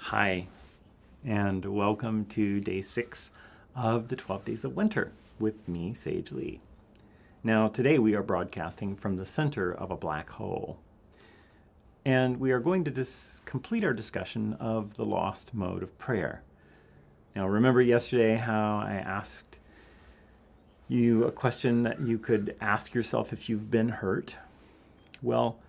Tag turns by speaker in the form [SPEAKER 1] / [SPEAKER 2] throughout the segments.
[SPEAKER 1] Hi, and welcome to day 6 of the 12 Days of Winter with me, Sage Lee. Now, today we are broadcasting from the center of a black hole, and we are going to complete our discussion of the lost mode of prayer. Now, remember yesterday how I asked you a question that you could ask yourself if you've been hurt? Well,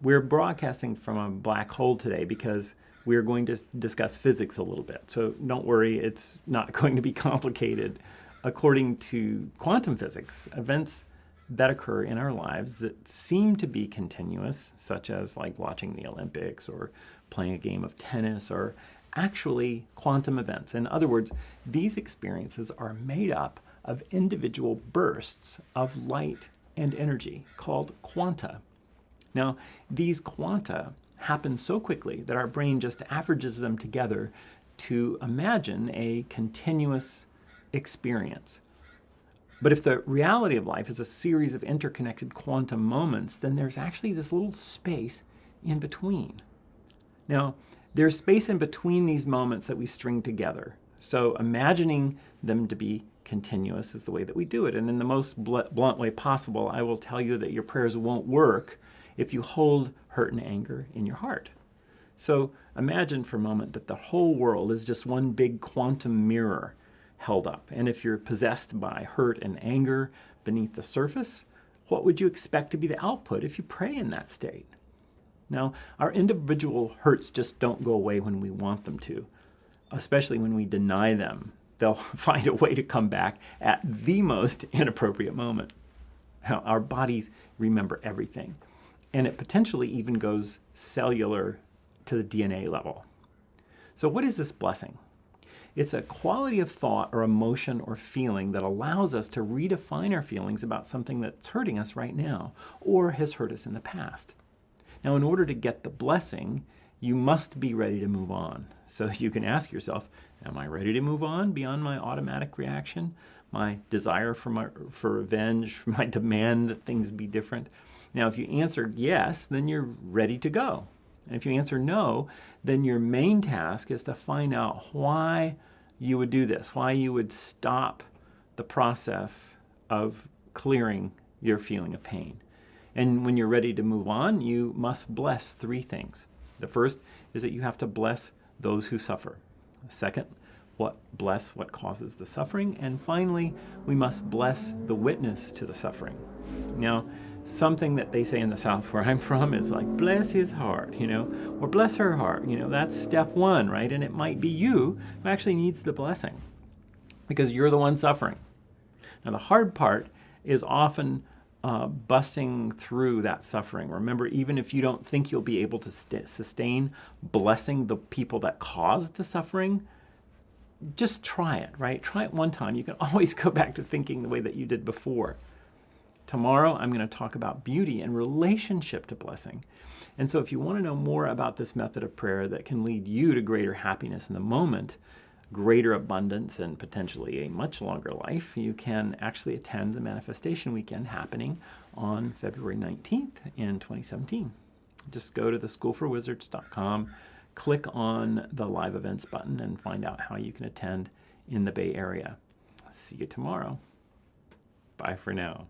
[SPEAKER 1] we're broadcasting from a black hole today because we're going to discuss physics a little bit. So don't worry, it's not going to be complicated. According to quantum physics, events that occur in our lives that seem to be continuous, such as like watching the Olympics or playing a game of tennis, are actually quantum events. In other words, these experiences are made up of individual bursts of light and energy called quanta. Now, these quanta happen so quickly that our brain just averages them together to imagine a continuous experience. But if the reality of life is a series of interconnected quantum moments, then there's actually this little space in between. Now, there's space in between these moments that we string together. So imagining them to be continuous is the way that we do it. And in the most blunt way possible, I will tell you that your prayers won't work if you hold hurt and anger in your heart. So imagine for a moment that the whole world is just one big quantum mirror held up. And if you're possessed by hurt and anger beneath the surface, what would you expect to be the output if you pray in that state? Now, our individual hurts just don't go away when we want them to, especially when we deny them. They'll find a way to come back at the most inappropriate moment. Now, our bodies remember everything, and it potentially even goes cellular to the DNA level. So what is this blessing? It's a quality of thought or emotion or feeling that allows us to redefine our feelings about something that's hurting us right now or has hurt us in the past. Now, in order to get the blessing, you must be ready to move on. So you can ask yourself, am I ready to move on beyond my automatic reaction, my desire for revenge, my demand that things be different? Now, if you answer yes, then you're ready to go. And if you answer no, then your main task is to find out why you would do this, why you would stop the process of clearing your feeling of pain. And when you're ready to move on, you must bless 3 things. The first is that you have to bless those who suffer. Second, bless what causes the suffering. And finally, we must bless the witness to the suffering. Now, something that they say in the South where I'm from is like, bless his heart, or bless her heart. That's step 1, right? And it might be you who actually needs the blessing because you're the one suffering. Now, the hard part is often busting through that suffering. Remember, even if you don't think you'll be able to sustain blessing the people that caused the suffering, just try it, right? Try it one time. You can always go back to thinking the way that you did before. Tomorrow, I'm going to talk about beauty and relationship to blessing. And so if you want to know more about this method of prayer that can lead you to greater happiness in the moment, greater abundance, and potentially a much longer life, you can actually attend the Manifestation Weekend happening on February 19th in 2017. Just go to theschoolforwizards.com, click on the live events button, and find out how you can attend in the Bay Area. See you tomorrow. Bye for now.